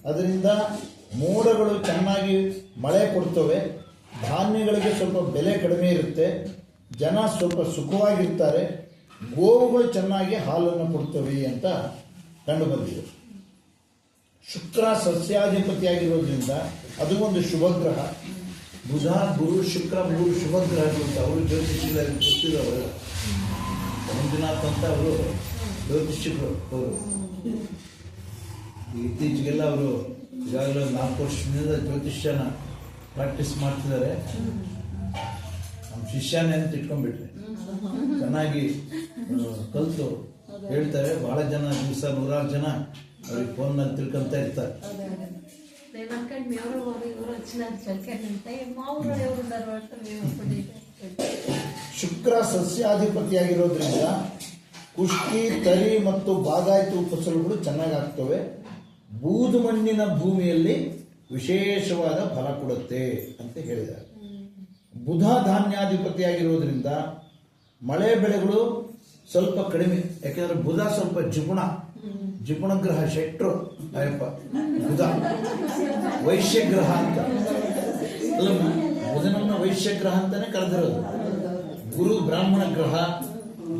ಅದರಿಂದ ಮೋಡಗಳು ಚೆನ್ನಾಗಿ ಮಳೆ ಕೊಡ್ತವೆ, ಧಾನ್ಯಗಳಿಗೆ ಸ್ವಲ್ಪ ಬೆಲೆ ಕಡಿಮೆ ಇರುತ್ತೆ, ಜನ ಸ್ವಲ್ಪ ಸುಖವಾಗಿರ್ತಾರೆ, ಗೋವುಗಳು ಚೆನ್ನಾಗಿ ಹಾಲನ್ನು ಕೊಡ್ತವೆ ಅಂತ ಕಂಡು ಬಂದಿದೆ. ಶುಕ್ರ ಸಸ್ಯಾಧಿಪತಿಯಾಗಿರೋದ್ರಿಂದ ಅದು ಒಂದು ಶುಭ ಗ್ರಹ. ಬುಧ, ಗುರು, ಶುಕ್ರ 3 ಶುಭ ಗ್ರಹಗಳು ಅಂತ ಅವರು ಜ್ಯೋತಿಷಿಗಳಲ್ಲಿ ಗೊತ್ತಿರೋರು. ಮಂಜುನಾಥ್ ಅಂತ ಅವರು ಜ್ಯೋತಿಷಿಗಳು. ಅವರು ಇತ್ತೀಚೆಗೆಲ್ಲ ಅವರು ಈಗಾಗಲೇ 4 ವರ್ಷದಿಂದ ಜ್ಯೋತಿಷ್ಯನ ಪ್ರಾಕ್ಟೀಸ್ ಮಾಡ್ತಿದ್ದಾರೆ. ನಮ್ಮ ಶಿಷ್ಯನೇ ಅಂತ ಇಟ್ಕೊಂಡ್ಬಿಟ್ರೆ ಚೆನ್ನಾಗಿ ಕಲಿತು ಹೇಳ್ತಾರೆ. ಬಹಳ ಜನ ದಿವಸ 100 ಜನ ಅವ್ರಿಗೆ ಫೋನ್ನಲ್ಲಿ ತಿಳ್ಕೊಂತ ಇರ್ತಾರೆ. ಶುಕ್ರ ಸಸ್ಯಾಧಿಪತಿಯಾಗಿರೋದ್ರಿಂದ ಕುಷ್ಕಿ, ತರಿ ಮತ್ತು ಬಾಗಾಯಿತು ಫಸಲುಗಳು ಚೆನ್ನಾಗಿ ಆಗ್ತವೆ. ಬೂದು ಮಣ್ಣಿನ ಭೂಮಿಯಲ್ಲಿ ವಿಶೇಷವಾದ ಫಲ ಕೊಡುತ್ತೆ ಅಂತ ಹೇಳಿದ್ದಾರೆ. ಬುಧ ಧಾನ್ಯಾಧಿಪತಿಯಾಗಿರೋದ್ರಿಂದ ಮಳೆ ಬೆಳೆಗಳು ಸ್ವಲ್ಪ ಕಡಿಮೆ. ಯಾಕೆಂದ್ರೆ ಬುಧ ಸ್ವಲ್ಪ ಜಿಪುಣ ಗ್ರಹ, ಶೆಟ್ರು ಅಯ್ಯಪ್ಪ. ಬುಧ ವೈಶ್ಯ ಗ್ರಹ ಅಂತ ಅಲ್ಲ, ಬುಧನನ್ನ ವೈಶ್ಯ ಗ್ರಹ ಅಂತಾನೆ ಕರೆದಿರೋದು. ಗುರು ಬ್ರಾಹ್ಮಣ ಗ್ರಹ,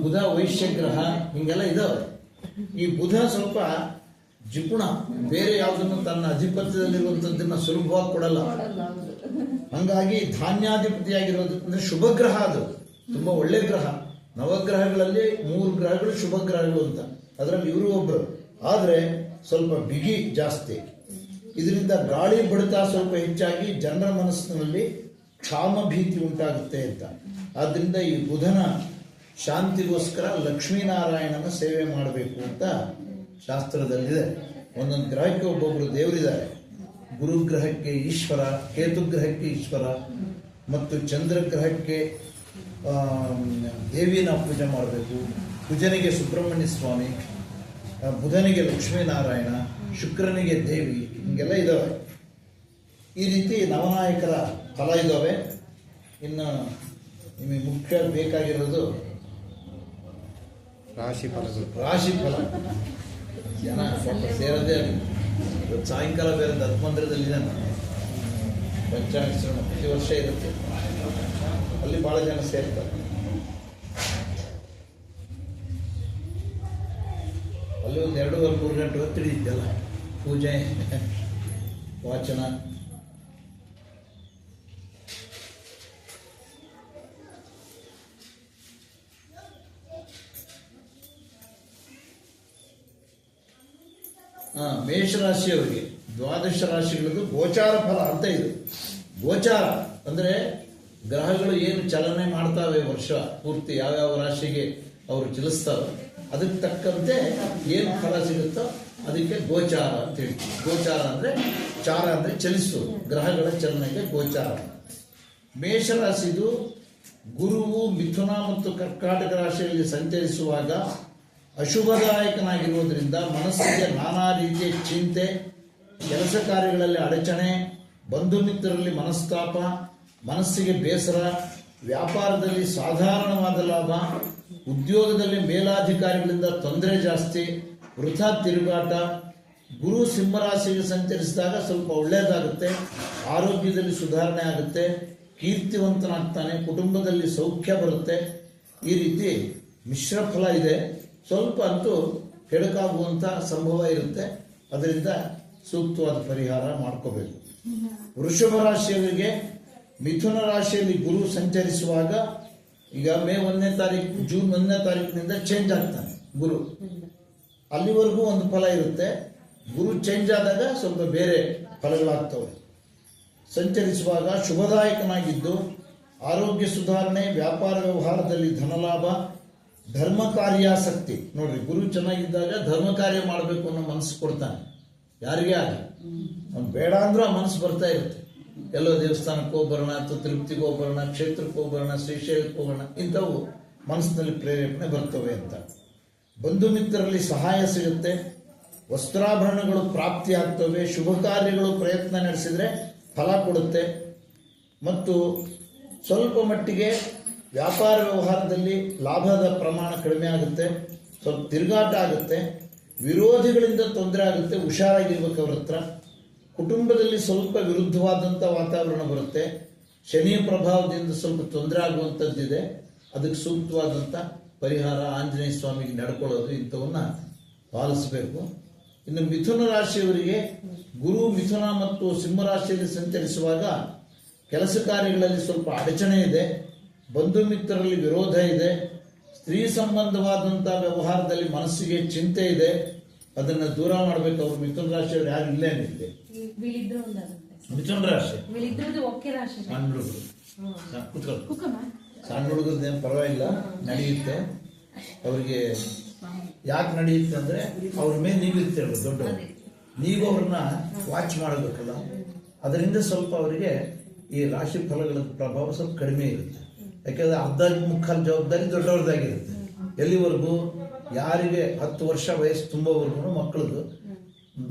ಬುಧ ವೈಶ್ಯ ಗ್ರಹ, ಹಿಂಗೆಲ್ಲ ಇದಾವೆ. ಈ ಬುಧ ಸ್ವಲ್ಪ ಜಿಪುಣ, ಬೇರೆ ಯಾವುದನ್ನು ತನ್ನ ಅಧಿಪತ್ಯದಲ್ಲಿರುವಂಥದ್ದನ್ನ ಸುಲಭವಾಗಿ ಕೊಡಲ್ಲ. ಹಂಗಾಗಿ ಧಾನ್ಯಾಧಿಪತಿಯಾಗಿರೋದು ಅಂದ್ರೆ ಶುಭ ಗ್ರಹ. ಅದು ತುಂಬಾ ಒಳ್ಳೆ ಗ್ರಹ. ನವಗ್ರಹಗಳಲ್ಲಿ 3 ಗ್ರಹಗಳು ಶುಭ ಗ್ರಹಗಳು ಅಂತ, ಅದರಲ್ಲಿ ಇವರು ಒಬ್ರು. ಆದರೆ ಸ್ವಲ್ಪ ಬಿಗಿ ಜಾಸ್ತಿ. ಇದರಿಂದ ಗಾಳಿ ಬಡಿತ ಸ್ವಲ್ಪ ಹೆಚ್ಚಾಗಿ ಜನರ ಮನಸ್ಸಿನಲ್ಲಿ ಕ್ಷಾಮ ಭೀತಿ ಉಂಟಾಗುತ್ತೆ ಅಂತ. ಆದ್ರಿಂದ ಈ ಬುಧನ ಶಾಂತಿಗೋಸ್ಕರ ಲಕ್ಷ್ಮೀನಾರಾಯಣನ ಸೇವೆ ಮಾಡಬೇಕು ಅಂತ ಶಾಸ್ತ್ರದಲ್ಲಿದೆ. ಒಂದೊಂದು ಗ್ರಹಕ್ಕೆ ಒಬ್ಬೊಬ್ರು ದೇವರಿದ್ದಾರೆ. ಗುರು ಗ್ರಹಕ್ಕೆ ಈಶ್ವರ, ಕೇತು ಗ್ರಹಕ್ಕೆ ಈಶ್ವರ ಮತ್ತು ಚಂದ್ರ ಗ್ರಹಕ್ಕೆ ದೇವಿನ ಪೂಜೆ ಮಾಡಬೇಕು. ಕುಜನಿಗೆ ಸುಬ್ರಹ್ಮಣ್ಯ ಸ್ವಾಮಿ, ಬುಧನಿಗೆ ಲಕ್ಷ್ಮೀನಾರಾಯಣ, ಶುಕ್ರನಿಗೆ ದೇವಿ, ಹಿಂಗೆಲ್ಲ ಇದ್ದಾವೆ. ಈ ರೀತಿ ನವನಾಯಕರ ಫಲ ಇದ್ದಾವೆ. ಇನ್ನು ನಿಮಗೆ ಮುಖ್ಯ ಬೇಕಾಗಿರೋದು ರಾಶಿ ಫಲ. ಜನ ಸ್ವಲ್ಪ ಸೇರದೇ ಇವತ್ತು ಸಾಯಂಕಾಲ ಬೇರೆ ದತ್ಮಂದಿರದಲ್ಲಿದ್ದಾನೆ ಪಂಚಾಂಗ ಶ್ರವಣ ಪ್ರತಿ ವರ್ಷ ಇರುತ್ತೆ. ಅಲ್ಲಿ ಬಹಳ ಜನ ಸೇರ್ತಾರೆ. ಅಲ್ಲಿ ಒಂದು 2-3 ಗಂಟೆ ಹೊತ್ತು ಹಿಡಿದಿದ್ದೆಲ್ಲ ಪೂಜೆ ವಾಚನ. ಮೇಷರಾಶಿಯವರಿಗೆ 12 ರಾಶಿಗಳದ್ದು ಗೋಚಾರ ಫಲ ಅಂತ ಇದು. ಗೋಚಾರ ಅಂದ್ರೆ ಗ್ರಹಗಳು ಏನು ಚಲನೆ ಮಾಡ್ತಾವೆ ವರ್ಷ ಪೂರ್ತಿ, ಯಾವ್ಯಾವ ರಾಶಿಗೆ ಅವರು ಚಲಿಸ್ತಾವೆ, ಅದಕ್ಕೆ ತಕ್ಕಂತೆ ಏನು ಫಲ ಸಿಗುತ್ತೋ ಅದಕ್ಕೆ ಗೋಚಾರ ಅಂತ ಹೇಳ್ತೀವಿ. ಗೋಚಾರ ಅಂದ್ರೆ ಚಾರ ಅಂದ್ರೆ ಚಲಿಸುವುದು, ಗ್ರಹಗಳ ಚಲನೆಗೆ ಗೋಚಾರ. ಮೇಷರಾಶಿದು ಗುರುವು ಮಿಥುನ ಮತ್ತು ಕರ್ಕಾಟಕ ರಾಶಿಯಲ್ಲಿ ಸಂಚರಿಸುವಾಗ ಅಶುಭದಾಯಕನಾಗಿರುವುದರಿಂದ ಮನಸ್ಸಿಗೆ ನಾನಾ ರೀತಿಯ ಚಿಂತೆ, ಕೆಲಸ ಕಾರ್ಯಗಳಲ್ಲಿ ಅಡಚಣೆ, ಬಂಧು ಮಿತ್ರರಲ್ಲಿ ಮನಸ್ತಾಪ, ಮನಸ್ಸಿಗೆ ಬೇಸರ, ವ್ಯಾಪಾರದಲ್ಲಿ ಸಾಧಾರಣವಾದ ಲಾಭ, ಉದ್ಯೋಗದಲ್ಲಿ ಮೇಲಾಧಿಕಾರಿಗಳಿಂದ ತೊಂದರೆ ಜಾಸ್ತಿ, ವೃಥಾ ತಿರುಗಾಟ. ಗುರು ಸಿಂಹರಾಶಿಗೆ ಸಂಚರಿಸಿದಾಗ ಸ್ವಲ್ಪ ಒಳ್ಳೆಯದಾಗುತ್ತೆ, ಆರೋಗ್ಯದಲ್ಲಿ ಸುಧಾರಣೆ ಆಗುತ್ತೆ, ಕೀರ್ತಿವಂತನಾಗ್ತಾನೆ, ಕುಟುಂಬದಲ್ಲಿ ಸೌಖ್ಯ ಬರುತ್ತೆ. ಈ ರೀತಿ ಮಿಶ್ರ ಫಲ ಇದೆ. ಸ್ವಲ್ಪ ಅಂತೂ ಕೆಡಕಾಗುವಂಥ ಸಂಭವ ಇರುತ್ತೆ. ಅದರಿಂದ ಸೂಕ್ತವಾದ ಪರಿಹಾರ ಮಾಡ್ಕೋಬೇಕು. ವೃಷಭ ರಾಶಿಯವರಿಗೆ ಮಿಥುನ ರಾಶಿಯಲ್ಲಿ ಗುರು ಸಂಚರಿಸುವಾಗ, ಈಗ ಮೇ 1ನೇ ತಾರೀಕು, ಜೂನ್ 1ನೇ ತಾರೀಕಿನಿಂದ ಚೇಂಜ್ ಆಗ್ತಾನೆ ಗುರು. ಅಲ್ಲಿವರೆಗೂ ಒಂದು ಫಲ ಇರುತ್ತೆ. ಗುರು ಚೇಂಜ್ ಆದಾಗ ಸ್ವಲ್ಪ ಬೇರೆ ಫಲಗಳಾಗ್ತವೆ. ಸಂಚರಿಸುವಾಗ ಶುಭದಾಯಕನಾಗಿದ್ದು ಆರೋಗ್ಯ ಸುಧಾರಣೆ, ವ್ಯಾಪಾರ ವ್ಯವಹಾರದಲ್ಲಿ ಧನಲಾಭ, ಧರ್ಮ ಕಾರ್ಯಾಸಕ್ತಿ. ನೋಡ್ರಿ, ಗುರು ಚೆನ್ನಾಗಿದ್ದಾಗ ಧರ್ಮ ಕಾರ್ಯ ಮಾಡಬೇಕು ಅನ್ನೋ ಮನಸ್ಸು ಕೊಡ್ತಾನೆ ಯಾರಿಗೇ ಆಗಲಿ. ಅವ್ನು ಬೇಡ ಅಂದ್ರೂ ಆ ಮನಸ್ಸು ಬರ್ತಾ ಇರುತ್ತೆ. ಎಲ್ಲೋ ದೇವಸ್ಥಾನಕ್ಕೆ ಹೋಗ್ಬರೋಣ, ಅಥವಾ ತಿರುಪತಿಗೆ ಹೋಗ್ಬರೋಣ, ಕ್ಷೇತ್ರಕ್ಕೆ ಹೋಗ್ಬರೋಣ, ಶ್ರೀಶೈಲಕ್ಕೆ ಹೋಗೋಣ, ಇಂಥವು ಮನಸ್ಸಿನಲ್ಲಿ ಪ್ರೇರೇಪಣೆ ಬರ್ತವೆ ಅಂತ. ಬಂಧು ಮಿತ್ರರಲ್ಲಿ ಸಹಾಯ ಸಿಗುತ್ತೆ, ವಸ್ತ್ರಾಭರಣಗಳು ಪ್ರಾಪ್ತಿ ಆಗ್ತವೆ, ಶುಭ ಕಾರ್ಯಗಳು ಪ್ರಯತ್ನ ನಡೆಸಿದ್ರೆ ಫಲ ಕೊಡುತ್ತೆ. ಮತ್ತು ಸ್ವಲ್ಪ ಮಟ್ಟಿಗೆ ವ್ಯಾಪಾರ ವ್ಯವಹಾರದಲ್ಲಿ ಲಾಭದ ಪ್ರಮಾಣ ಕಡಿಮೆ ಆಗುತ್ತೆ, ಸ್ವಲ್ಪ ತಿರುಗಾಟ ಆಗುತ್ತೆ, ವಿರೋಧಿಗಳಿಂದ ತೊಂದರೆ ಆಗುತ್ತೆ, ಹುಷಾರಾಗಿರ್ಬೇಕು ಅವ್ರ ಹತ್ರ. ಕುಟುಂಬದಲ್ಲಿ ಸ್ವಲ್ಪ ವಿರುದ್ಧವಾದಂಥ ವಾತಾವರಣ ಬರುತ್ತೆ. ಶನಿಯ ಪ್ರಭಾವದಿಂದ ಸ್ವಲ್ಪ ತೊಂದರೆ ಆಗುವಂಥದ್ದಿದೆ. ಅದಕ್ಕೆ ಸೂಕ್ತವಾದಂಥ ಪರಿಹಾರ ಆಂಜನೇಯ ಸ್ವಾಮಿಗೆ ನಡ್ಕೊಳ್ಳೋದು ಇಂಥವನ್ನ ಪಾಲಿಸಬೇಕು. ಇನ್ನು ಮಿಥುನ ರಾಶಿಯವರಿಗೆ ಗುರು ಮಿಥುನ ಮತ್ತು ಸಿಂಹ ರಾಶಿಯಲ್ಲಿ ಸಂಚರಿಸುವಾಗ ಕೆಲಸ ಕಾರ್ಯಗಳಲ್ಲಿ ಸ್ವಲ್ಪ ಅಡಚಣೆ ಇದೆ, ಬಂಧು ಮಿತ್ರರಲ್ಲಿ ವಿರೋಧ ಇದೆ, ಸ್ತ್ರೀ ಸಂಬಂಧವಾದಂಥ ವ್ಯವಹಾರದಲ್ಲಿ ಮನಸ್ಸಿಗೆ ಚಿಂತೆ ಇದೆ. ಅದನ್ನು ದೂರ ಮಾಡಬೇಕು. ಅವರು ಮಿಥುನ ರಾಶಿಯವರು ಯಾರು ಇಲ್ಲೇನಿದೆ. ಮಿಥುನ ರಾಶಿ ಸಣ್ಣ ಹುಡುಗರು ಸಣ್ಣ ಹುಡುಗರದ್ದೇನು ಪರವಾಗಿಲ್ಲ, ನಡೆಯುತ್ತೆ ಅವ್ರಿಗೆ. ಯಾಕೆ ನಡೆಯುತ್ತೆ ಅಂದ್ರೆ ಅವ್ರ ಮೇಲೆ ನೀವಿರ್ತೀರ ದೊಡ್ಡವರು, ನೀವು ಅವ್ರನ್ನ ವಾಚ್ ಮಾಡಬೇಕಲ್ಲ. ಅದರಿಂದ ಸ್ವಲ್ಪ ಅವರಿಗೆ ಈ ರಾಶಿ ಫಲಗಳ ಪ್ರಭಾವ ಸ್ವಲ್ಪ ಕಡಿಮೆ ಇರುತ್ತೆ. ಯಾಕೆಂದ್ರೆ ಅರ್ಧ ಮುಕ್ಕಾಲು ಜವಾಬ್ದಾರಿ ದೊಡ್ಡವ್ರದ್ದಾಗಿರುತ್ತೆ. ಎಲ್ಲಿವರೆಗೂ ಯಾರಿಗೆ 10 ವರ್ಷ ವಯಸ್ಸು ತುಂಬೋವರೆಗೂ ಮಕ್ಕಳದು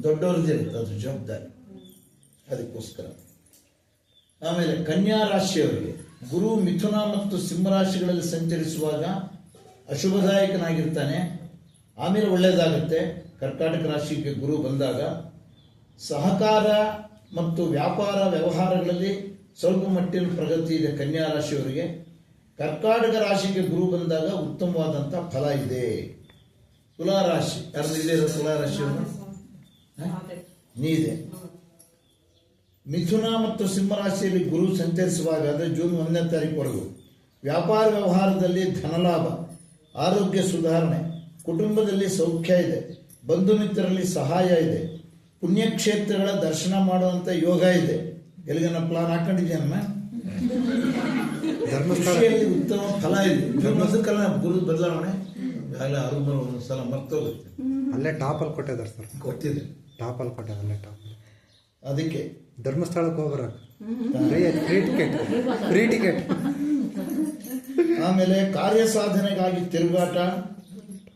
ದೊಡ್ಡವ್ರದ್ದಿರುತ್ತೆ ಅದ್ರ ಜವಾಬ್ದಾರಿ. ಅದಕ್ಕೋಸ್ಕರ ಆಮೇಲೆ ಕನ್ಯಾ ರಾಶಿಯವರಿಗೆ ಗುರು ಮಿಥುನ ಮತ್ತು ಸಿಂಹ ರಾಶಿಗಳಲ್ಲಿ ಸಂಚರಿಸುವಾಗ ಅಶುಭದಾಯಕನಾಗಿರ್ತಾನೆ. ಆಮೇಲೆ ಒಳ್ಳೆಯದಾಗುತ್ತೆ. ಕರ್ಕಾಟಕ ರಾಶಿಗೆ ಗುರು ಬಂದಾಗ ಸಹಕಾರ ಮತ್ತು ವ್ಯಾಪಾರ ವ್ಯವಹಾರಗಳಲ್ಲಿ ಸ್ವಲ್ಪ ಮಟ್ಟಿನ ಪ್ರಗತಿ ಇದೆ ಕನ್ಯಾ ರಾಶಿಯವರಿಗೆ. ಕರ್ಕಾಟಕ ರಾಶಿಗೆ ಗುರು ಬಂದಾಗ ಉತ್ತಮವಾದಂಥ ಫಲ ಇದೆ. ತುಲಾ ರಾಶಿ ಯಾರು ಇದೆ? ತುಲಾ ರಾಶಿಯವರು ನೀದೆ. ಮಿಥುನ ಮತ್ತು ಸಿಂಹ ರಾಶಿಯಲ್ಲಿ ಗುರು ಸಂಚರಿಸುವಾಗ ಅಂದರೆ ಜೂನ್ 1ನೇ ತಾರೀಕುವರೆಗೂ ವ್ಯಾಪಾರ ವ್ಯವಹಾರದಲ್ಲಿ ಧನಲಾಭ, ಆರೋಗ್ಯ ಸುಧಾರಣೆ, ಕುಟುಂಬದಲ್ಲಿ ಸೌಖ್ಯ ಇದೆ, ಬಂಧು ಮಿತ್ರರಲ್ಲಿ ಸಹಾಯ ಇದೆ, ಪುಣ್ಯಕ್ಷೇತ್ರಗಳ ದರ್ಶನ ಮಾಡುವಂಥ ಯೋಗ ಇದೆ. ಎಲ್ಲಿಗನ್ನ ಪ್ಲಾನ್ ಹಾಕೊಂಡಿದ್ಯಮ್ಮ? ಧರ್ಮಸ್ಥಳದಲ್ಲಿ ಉತ್ತಮ ಫಲ ಇದೆ. ಧರ್ಮಸ್ಥಳ ಗುರು ಬದಲಾವಣೆ ಆಗಲೇ 6-3 ಮರ್ತೋಗುತ್ತೆ. ಅಲ್ಲೇ ಟಾಪಲ್ಲಿ ಕೊಟ್ಟಿದ್ದಾರೆ ಸರ್. ಗೊತ್ತಿದೆ, ಟಾಪಲ್ಲಿ ಕೊಟ್ಟಿದ್ದಾರೆ, ಅಲ್ಲೇ ಟಾಪ್. ಅದಕ್ಕೆ ಧರ್ಮಸ್ಥಳಕ್ಕೆ ಹೋಗ್ಬರಕ್ಕೆ ಫ್ರೀ ಟಿಕೆಟ್. ಆಮೇಲೆ ಕಾರ್ಯ ಸಾಧನೆಗಾಗಿ ತಿರುಗಾಟ,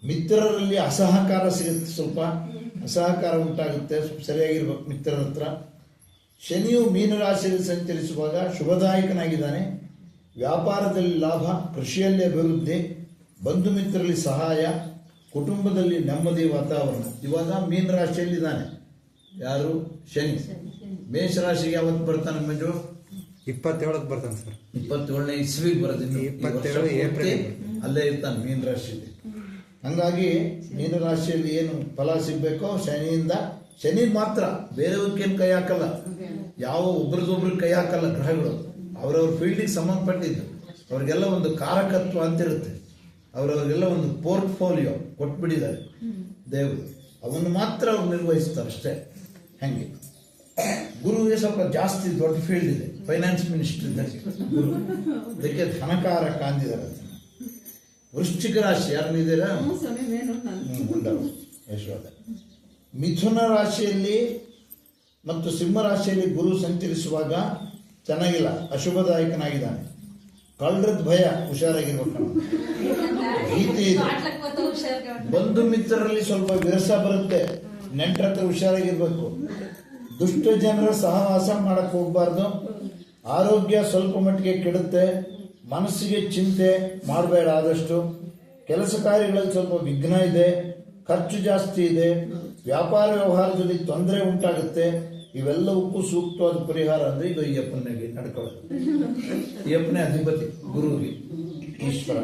ಮಿತ್ರರಲ್ಲಿ ಅಸಹಕಾರ ಸಿಗುತ್ತೆ, ಸ್ವಲ್ಪ ಅಸಹಕಾರ ಉಂಟಾಗುತ್ತೆ, ಸ್ವಲ್ಪ ಸರಿಯಾಗಿರ್ಬೇಕು ಮಿತ್ರರ ಹತ್ರ. ಶನಿಯು ಮೀನರಾಶಿಯಲ್ಲಿ ಸಂಚರಿಸುವಾಗ ಶುಭದಾಯಕನಾಗಿದ್ದಾನೆ. ವ್ಯಾಪಾರದಲ್ಲಿ ಲಾಭ, ಕೃಷಿಯಲ್ಲಿ ಅಭಿವೃದ್ಧಿ, ಬಂಧು ಮಿತ್ರರಲ್ಲಿ ಸಹಾಯ, ಕುಟುಂಬದಲ್ಲಿ ನೆಮ್ಮದಿ ವಾತಾವರಣ. ಇವಾಗ ಮೀನರಾಶಿಯಲ್ಲಿದ್ದಾನೆ ಯಾರು? ಶನಿ. ಮೇಷರಾಶಿಗೆ ಯಾವತ್ತು ಬರ್ತಾನೆ ಮಂಜು? 27ಕ್ಕೆ ಬರ್ತಾನೆ ಸರ್. 27ನೇ ಇಸ್ವಿಗೆ ಬರೋದಿನ್ನು 27 ಏಪ್ರಿಲ್ ಅಲ್ಲೇ ಇರ್ತಾನೆ ಮೀನರಾಶಿಯಲ್ಲಿ. ಹಂಗಾಗಿ ಮೀನರಾಶಿಯಲ್ಲಿ ಏನು ಫಲ ಸಿಗಬೇಕೋ ಶನಿಯಿಂದ, ಶನಿ ಮಾತ್ರ ಬೇರೆಯವ್ರಿಗೇನು ಕೈ ಹಾಕಲ್ಲ, ಯಾವ ಒಬ್ರದೊಬ್ರಿಗೆ ಕೈ ಹಾಕಲ್ಲ ಗ್ರಹಗಳು. ಅವರವ್ರ ಫೀಲ್ಡಿಗೆ ಸಂಬಂಧಪಟ್ಟಿದ್ದು ಅವ್ರಿಗೆಲ್ಲ ಒಂದು ಕಾರಕತ್ವ ಅಂತಿರುತ್ತೆ. ಅವರವ್ರಿಗೆಲ್ಲ ಒಂದು ಪೋರ್ಟ್ಫೋಲಿಯೋ ಕೊಟ್ಬಿಟ್ಟಿದ್ದಾರೆ ದೇವರು, ಅವನ್ನು ಮಾತ್ರ ಅವ್ರು ನಿರ್ವಹಿಸ್ತಾರೆ ಅಷ್ಟೇ. ಹಾಗೆ ಗುರುವಿಗೆ ಸ್ವಲ್ಪ ಜಾಸ್ತಿ ದೊಡ್ಡ ಫೀಲ್ಡ್ ಇದೆ, ಫೈನಾನ್ಸ್ ಮಿನಿಸ್ಟರ್ ಗುರು, ಅದಕ್ಕೆ ಧನಕಾರಕ ಅಂದಿದ್ದಾರೆ. ವೃಶ್ಚಿಕ ರಾಶಿ ಯಾರನ್ನಿದ್ದೀರಾ? ಯಶೋಧ. ಮಿಥುನ ರಾಶಿಯಲ್ಲಿ ಮತ್ತು ಸಿಂಹ ರಾಶಿಯಲ್ಲಿ ಗುರು ಸಂಚರಿಸುವಾಗ ಚೆನ್ನಾಗಿಲ್ಲ, ಅಶುಭದಾಯಕನಾಗಿದ್ದಾನೆ. ಕಳ್ಳರದ ಭಯ, ಹುಷಾರಾಗಿರ್ಬೇಕು, ಭೀತಿ ಇದೆ. ಬಂಧು ಮಿತ್ರರಲ್ಲಿ ಸ್ವಲ್ಪ ವಿರಸ ಬರುತ್ತೆ, ನೆಂಟರ ಹತ್ರ ಹುಷಾರಾಗಿರ್ಬೇಕು. ದುಷ್ಟ ಜನರ ಸಹವಾಸ ಮಾಡಕ್ಕೆ ಹೋಗ್ಬಾರ್ದು. ಆರೋಗ್ಯ ಸ್ವಲ್ಪ ಮಟ್ಟಿಗೆ ಕೆಡುತ್ತೆ, ಮನಸ್ಸಿಗೆ ಚಿಂತೆ ಮಾಡಬೇಡ ಆದಷ್ಟು. ಕೆಲಸ ಕಾರ್ಯಗಳಲ್ಲಿ ಸ್ವಲ್ಪ ವಿಘ್ನ ಇದೆ, ಖರ್ಚು ಜಾಸ್ತಿ ಇದೆ, ವ್ಯಾಪಾರ ವ್ಯವಹಾರದಲ್ಲಿ ತೊಂದರೆ ಉಂಟಾಗುತ್ತೆ. ಇವೆಲ್ಲವಕ್ಕೂ ಸೂಕ್ತವಾದ ಪರಿಹಾರ ಅಂದ್ರೆ ಈಗ ಅಯ್ಯಪ್ಪನಿಗೆ ನಡ್ಕೊಳ್ಳೋದು. ಅಯ್ಯಪ್ಪನೇ ಅಧಿಪತಿ ಗುರುವಿಗೆ, ಈಶ್ವರ.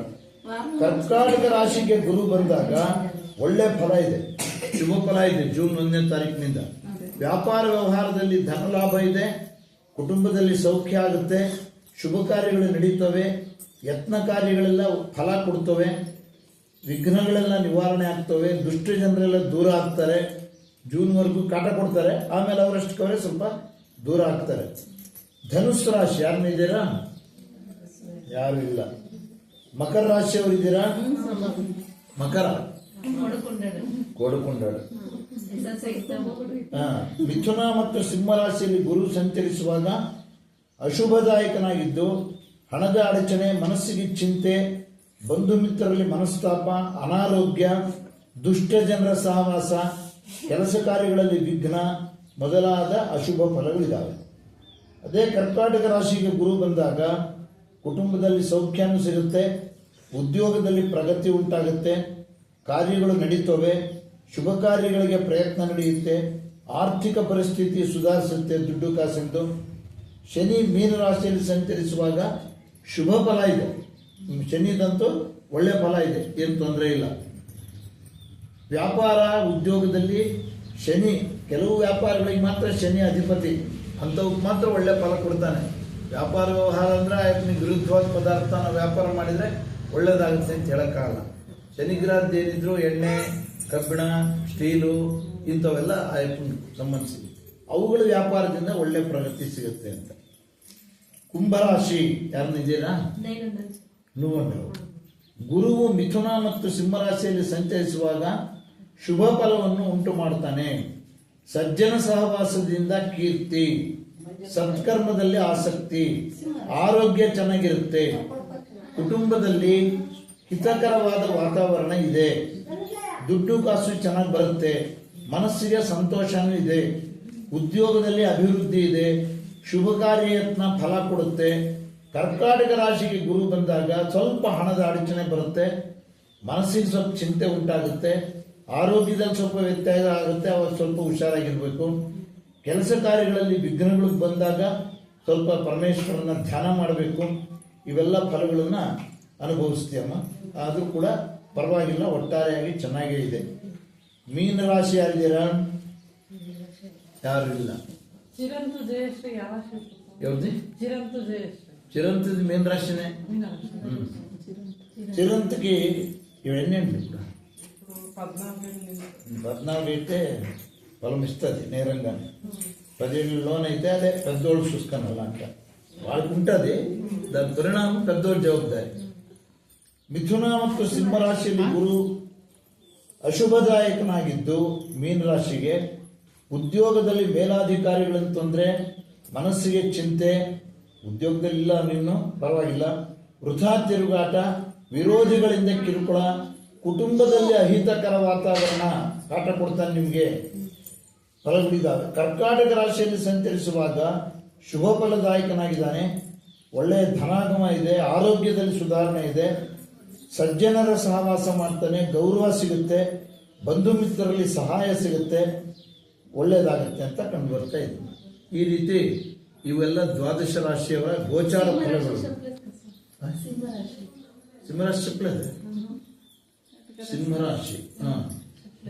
ಕರ್ಕಾಟಕ ರಾಶಿಗೆ ಗುರು ಬಂದಾಗ ಒಳ್ಳೆ ಫಲ ಇದೆ, ಶುಭ ಫಲ ಇದೆ. ಜೂನ್ 1ನೇ ತಾರೀಕಿನಿಂದ ವ್ಯಾಪಾರ ವ್ಯವಹಾರದಲ್ಲಿ ಧನ ಲಾಭ ಇದೆ, ಕುಟುಂಬದಲ್ಲಿ ಸೌಖ್ಯ ಆಗುತ್ತೆ, ಶುಭ ಕಾರ್ಯಗಳು ನಡೀತವೆ, ಯತ್ನ ಕಾರ್ಯಗಳೆಲ್ಲ ಫಲ ಕೊಡ್ತವೆ, ವಿಘ್ನಗಳೆಲ್ಲ ನಿವಾರಣೆ ಆಗ್ತವೆ, ದುಷ್ಟ ಜನರೆಲ್ಲ ದೂರ ಆಗ್ತಾರೆ. ಜೂನ್ವರೆಗೂ ಕಾಟ ಕೊಡ್ತಾರೆ, ಆಮೇಲೆ ಅವರಷ್ಟಕ್ಕವರೇ ಸ್ವಲ್ಪ ದೂರ ಆಗ್ತಾರೆ. ಧನುಸ್ಸು ರಾಶಿ ಯಾರನ್ನಿದ್ದೀರಾ? ಯಾರು ಇಲ್ಲ. ಮಕರ ರಾಶಿಯವರಿದ್ದೀರಾ? ಮಕರ ಕೋಡುಕೊಂಡಾಡು. ಮಿಥುನ ಮತ್ತು ಸಿಂಹ ರಾಶಿಯಲ್ಲಿ ಗುರು ಸಂಚರಿಸುವಾಗ ಅಶುಭದಾಯಕನಾಗಿದ್ದು ಹಣದ ಅಡಚಣೆ, ಮನಸ್ಸಿಗೆ ಚಿಂತೆ, ಬಂಧು ಮಿತ್ರರಲ್ಲಿ ಮನಸ್ತಾಪ, ಅನಾರೋಗ್ಯ, ದುಷ್ಟ ಜನರ ಸಹವಾಸ, ಕೆಲಸ ಕಾರ್ಯಗಳಲ್ಲಿ ವಿಘ್ನ ಮೊದಲಾದ ಅಶುಭ ಫಲಗಳಿದ್ದಾವೆ. ಅದೇ ಕರ್ಕಾಟಕ ರಾಶಿಗೆ ಗುರು ಬಂದಾಗ ಕುಟುಂಬದಲ್ಲಿ ಸೌಖ್ಯನೂ ಸಿಗುತ್ತೆ, ಉದ್ಯೋಗದಲ್ಲಿ ಪ್ರಗತಿ ಉಂಟಾಗುತ್ತೆ, ಕಾರ್ಯಗಳು ನಡೀತವೆ, ಶುಭ ಕಾರ್ಯಗಳಿಗೆ ಪ್ರಯತ್ನ ನಡೆಯುತ್ತೆ, ಆರ್ಥಿಕ ಪರಿಸ್ಥಿತಿ ಸುಧಾರಿಸುತ್ತೆ, ದುಡ್ಡು ಕಾಸೆಂದು. ಶನಿ ಮೀನರಾಶಿಯಲ್ಲಿ ಸಂಚರಿಸುವಾಗ ಶುಭ ಫಲ ಇದೆ. ಶನಿದಂತೂ ಒಳ್ಳೆ ಫಲ ಇದೆ, ಏನು ತೊಂದರೆ ಇಲ್ಲ. ವ್ಯಾಪಾರ ಉದ್ಯೋಗದಲ್ಲಿ ಶನಿ, ಕೆಲವು ವ್ಯಾಪಾರಗಳಿಗೆ ಮಾತ್ರ ಶನಿ ಅಧಿಪತಿ, ಅಂಥವ್ಕೆ ಮಾತ್ರ ಒಳ್ಳೆ ಫಲ ಕೊಡ್ತಾನೆ. ವ್ಯಾಪಾರ ವ್ಯವಹಾರ ಅಂದರೆ ಆಯ್ತು ವಿರುದ್ಧವಾದ ಪದಾರ್ಥನ ವ್ಯಾಪಾರ ಮಾಡಿದರೆ ಒಳ್ಳೇದಾಗುತ್ತೆ ಅಂತ ಹೇಳೋಕ್ಕಾಗಲ್ಲ. ಶನಿಗ್ರಹದ್ದು ಏನಿದ್ರು ಎಣ್ಣೆ, ಕಬ್ಬಿಣ, ಸ್ಟೀಲು ಇಂಥವೆಲ್ಲ ಆಯ್ತು ಸಂಬಂಧಿಸಿ ಅವುಗಳ ವ್ಯಾಪಾರದಿಂದ ಒಳ್ಳೆ ಪ್ರಗತಿ ಸಿಗುತ್ತೆ ಅಂತ. ಕುಂಭರಾಶಿ ಯಾರನ್ನಿದ್ದೀರಾ? ನೋವು. ಗುರುವು ಮಿಥುನ ಮತ್ತು ಸಿಂಹರಾಶಿಯಲ್ಲಿ ಸಂಚರಿಸುವಾಗ ಶುಭ ಫಲವನ್ನು ಉಂಟು ಮಾಡ್ತಾನೆ. ಸಜ್ಜನ ಸಹವಾಸದಿಂದ ಕೀರ್ತಿ, ಸತ್ಕರ್ಮದಲ್ಲಿ ಆಸಕ್ತಿ, ಆರೋಗ್ಯ ಚೆನ್ನಾಗಿರುತ್ತೆ. ಕುಟುಂಬದಲ್ಲಿ ಹಿತಕರವಾದ ವಾತಾವರಣ ಇದೆ. ದುಡ್ಡು ಕಾಸು ಚೆನ್ನಾಗಿ ಬರುತ್ತೆ. ಮನಸ್ಸಿಗೆ ಸಂತೋಷನೂ ಇದೆ. ಉದ್ಯೋಗದಲ್ಲಿ ಅಭಿವೃದ್ಧಿ ಇದೆ. ಶುಭ ಕಾರ್ಯಯತ್ನ ಫಲ ಕೊಡುತ್ತೆ. ಕರ್ಕಾಟಕ ರಾಶಿಗೆ ಗುರು ಬಂದಾಗ ಸ್ವಲ್ಪ ಹಣದ ಅಡಚಣೆ ಬರುತ್ತೆ. ಮನಸ್ಸಿಗೆ ಸ್ವಲ್ಪ ಚಿಂತೆ ಉಂಟಾಗುತ್ತೆ. ಆರೋಗ್ಯದಲ್ಲಿ ಸ್ವಲ್ಪ ವ್ಯತ್ಯಾಸ ಆಗುತ್ತೆ. ಅವಾಗ ಸ್ವಲ್ಪ ಹುಷಾರಾಗಿರ್ಬೇಕು. ಕೆಲಸ ಕಾರ್ಯಗಳಲ್ಲಿ ವಿಘ್ನಗಳು ಬಂದಾಗ ಸ್ವಲ್ಪ ಪರಮೇಶ್ವರನ ಧ್ಯಾನ ಮಾಡಬೇಕು. ಇವೆಲ್ಲ ಫಲಗಳನ್ನು ಅನುಭವಿಸ್ತೀಯಮ್ಮ. ಆದರೂ ಕೂಡ ಪರವಾಗಿಲ್ಲ, ಒಟ್ಟಾರೆಯಾಗಿ ಚೆನ್ನಾಗೇ ಇದೆ. ಮೀನರಾಶಿ ಯಾರಿದ್ದೀರಾ? ಯಾರು ಇಲ್ಲ. ಯಾವ್ದು? ಚಿರಂತದ ಮೀನರಾಶಿನೇ. ಚಿರಂತಕ್ಕೆ ಇವು ಎಣ್ಣೆಂಟು 14 అయితే పొలం ఇస్తుంది నేరంగానే. 17 లోన్ అయితే అదే పెద్దోళ్ళు చూసుకున్నాను అంట, వాళ్ళకు ఉంటుంది. దాని పరిణామం పెద్దోళ్ళ జవాಬ್ದಾರಿ. ಮಿಥುನ ಮತ್ತು ಸಿಂಹರಾಶಿಯಲ್ಲಿ ಗುರು ಅಶುಭದಾಯಕನಾಗಿದ್ದು ಮೀನರಾಶಿಗೆ ಉದ್ಯೋಗದಲ್ಲಿ ಮೇಲಾಧಿಕಾರಿಗಳಿಂದ ತೊಂದರೆ, ಮನಸ್ಸಿಗೆ ಚಿಂತೆ. ಉದ್ಯೋಗದಲ್ಲಿಲ್ಲ ನೀನು ಪರವಾಗಿಲ್ಲ. ವೃಥಾ ತಿರುಗಾಟ, ವಿರೋಧಿಗಳಿಂದ ಕಿರುಕುಳ, ಕುಟುಂಬದಲ್ಲಿ ಅಹಿತಕರ ವಾತಾವರಣ ಕಾಟ ಕೊಡ್ತಾನೆ ನಿಮಗೆ. ಫಲಗಳಿದ್ದಾವೆ. ಕರ್ಕಾಟಕ ರಾಶಿಯಲ್ಲಿ ಸಂಚರಿಸುವಾಗ ಶುಭ ಫಲದಾಯಕನಾಗಿದ್ದಾನೆ. ಒಳ್ಳೆಯ ಧನಾಗಮ ಇದೆ. ಆರೋಗ್ಯದಲ್ಲಿ ಸುಧಾರಣೆ ಇದೆ. ಸಜ್ಜನರ ಸಹವಾಸ ಮಾಡ್ತಾನೆ. ಗೌರವ ಸಿಗುತ್ತೆ. ಬಂಧು ಮಿತ್ರರಲ್ಲಿ ಸಹಾಯ ಸಿಗುತ್ತೆ. ಒಳ್ಳೆಯದಾಗುತ್ತೆ ಅಂತ ಕಂಡು ಬರ್ತಾ ಇದೆ. ಈ ರೀತಿ ಇವೆಲ್ಲ ದ್ವಾದಶ ರಾಶಿಯವರ ಗೋಚಾರ ಫಲಗಳು. ಸಿಂಹರಾಶಿ ಶುಕ್ಲದೆ ಸಿಂಹರಾಶಿ.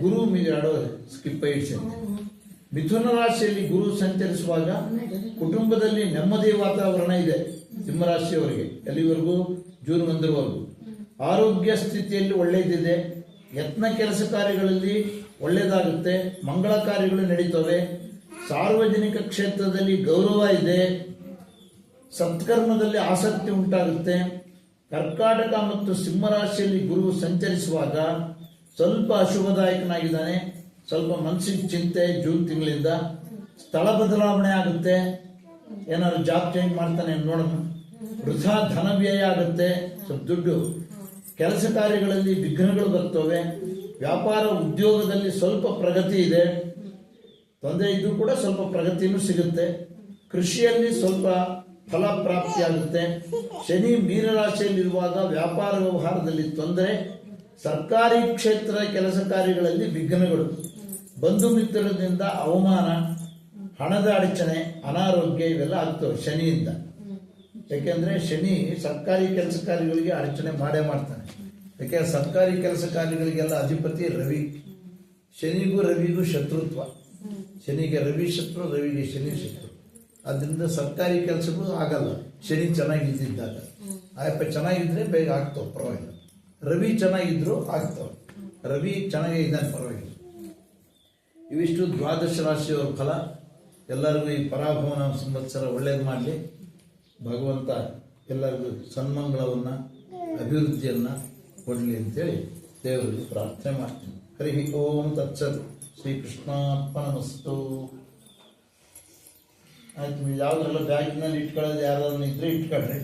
ಗುರು ಆಡೋದು ಸ್ಕಿಪ್ ಐಡ್ಸ್. ಮಿಥುನ ರಾಶಿಯಲ್ಲಿ ಗುರು ಸಂಚರಿಸುವಾಗ ಕುಟುಂಬದಲ್ಲಿ ನೆಮ್ಮದಿ ವಾತಾವರಣ ಇದೆ ಸಿಂಹರಾಶಿಯವರಿಗೆ. ಎಲ್ಲಿವರೆಗೂ? ಜೂನ್ 1ರವರೆಗೂ. ಆರೋಗ್ಯ ಸ್ಥಿತಿಯಲ್ಲಿ ಒಳ್ಳೆಯದಿದೆ. ಯತ್ನ ಕೆಲಸ ಕಾರ್ಯಗಳಲ್ಲಿ ಒಳ್ಳೆಯದಾಗುತ್ತೆ. ಮಂಗಳ ಕಾರ್ಯಗಳು ನಡೀತವೆ. ಸಾರ್ವಜನಿಕ ಕ್ಷೇತ್ರದಲ್ಲಿ ಗೌರವ ಇದೆ. ಸತ್ಕರ್ಮದಲ್ಲಿ ಆಸಕ್ತಿ ಉಂಟಾಗುತ್ತೆ. ಕರ್ಕಾಟಕ ಮತ್ತು ಸಿಂಹರಾಶಿಯಲ್ಲಿ ಗುರು ಸಂಚರಿಸುವಾಗ ಸ್ವಲ್ಪ ಅಶುಭದಾಯಕನಾಗಿದ್ದಾನೆ. ಸ್ವಲ್ಪ ಮನಸ್ಸಿಗೆ ಚಿಂತೆ. ಜೂನ್ ತಿಂಗಳಿಂದ ಸ್ಥಳ ಬದಲಾವಣೆ ಆಗುತ್ತೆ. ಏನಾದ್ರು ಜಾಬ್ ಚೇಂಜ್ ಮಾಡ್ತಾನೆ ನೋಡೋಣ. ವೃಥಾ ಧನ ವ್ಯಯ ಆಗುತ್ತೆ. ಸ್ವಲ್ಪ ದುಡ್ಡು. ಕೆಲಸ ಕಾರ್ಯಗಳಲ್ಲಿ ವಿಘ್ನಗಳು ಬರ್ತವೆ. ವ್ಯಾಪಾರ ಉದ್ಯೋಗದಲ್ಲಿ ಸ್ವಲ್ಪ ಪ್ರಗತಿ ಇದೆ. ತೊಂದರೆ ಇದ್ರೂ ಕೂಡ ಸ್ವಲ್ಪ ಪ್ರಗತಿನೂ ಸಿಗುತ್ತೆ. ಕೃಷಿಯಲ್ಲಿ ಸ್ವಲ್ಪ ಫಲ ಪ್ರಾಪ್ತಿಯಾಗುತ್ತೆ. ಶನಿ ಮೀನರಾಶಿಯಲ್ಲಿರುವಾಗ ವ್ಯಾಪಾರ ವ್ಯವಹಾರದಲ್ಲಿ ತೊಂದರೆ. ಸರ್ಕಾರಿ ಕ್ಷೇತ್ರ ಕೆಲಸ ಕಾರ್ಯಗಳಲ್ಲಿ ವಿಘ್ನಗಳು. ಬಂಧು ಮಿತ್ರರಿಂದ ಅವಮಾನ, ಹಣದ ಅಡಚಣೆ, ಅನಾರೋಗ್ಯ ಇವೆಲ್ಲ ಆಗ್ತವೆ ಶನಿಯಿಂದ. ಯಾಕೆಂದ್ರೆ ಶನಿ ಸರ್ಕಾರಿ ಕೆಲಸ ಕಾರ್ಯಗಳಿಗೆ ಅಡಚಣೆ ಮಾಡೇ ಮಾಡ್ತಾನೆ. ಯಾಕೆಂದ್ರೆ ಸರ್ಕಾರಿ ಕೆಲಸ ಕಾರ್ಯಗಳಿಗೆಲ್ಲ ಅಧಿಪತಿ ರವಿ. ಶನಿಗೂ ರವಿಗೂ ಶತ್ರುತ್ವ. ಶನಿಗೆ ರವಿ ಶತ್ರು, ರವಿಗೆ ಶನಿ ಶತ್ರು. ಅದರಿಂದ ಸರ್ಕಾರಿ ಕೆಲಸಗಳು ಆಗಲ್ಲ ಶನಿ ಚೆನ್ನಾಗಿದ್ದಾಗ. ಆಯಪ್ಪ ಚೆನ್ನಾಗಿದ್ರೆ ಬೇಗ ಆಗ್ತಾವೆ, ಪರವಾಗಿಲ್ಲ. ರವಿ ಚೆನ್ನಾಗಿದ್ರು ಆಗ್ತವೆ. ರವಿ ಚೆನ್ನಾಗೇ ಇದ್ದಾನೆ, ಪರವಾಗಿಲ್ಲ. ಇವಿಷ್ಟು ದ್ವಾದಶ ರಾಶಿಯವರ ಫಲ. ಎಲ್ಲರಿಗೂ ಈ ಪರಾಭವನ ಸಂವತ್ಸರ ಒಳ್ಳೇದು ಮಾಡಲಿ. ಭಗವಂತ ಎಲ್ಲರಿಗೂ ಸನ್ಮಂಗಳವನ್ನು, ಅಭಿವೃದ್ಧಿಯನ್ನು ಕೊಡಲಿ ಅಂತೇಳಿ ದೇವರಿಗೆ ಪ್ರಾರ್ಥನೆ ಮಾಡ್ತೀನಿ. ಹರಿ ಓಂ ತತ್ಸತ್. ಶ್ರೀಕೃಷ್ಣಾರ್ಪಣಮಸ್ತು. ಆಯ್ತು, ಯಾವುದ್ರೆಲ್ಲ ಬ್ಯಾಗಿನಲ್ಲಿ ಇಟ್ಕೊಳ್ಳೋದು ಯಾರಾದ್ರೂ ಇದ್ರೆ ಇಟ್ಕೊಳ್ರಿ.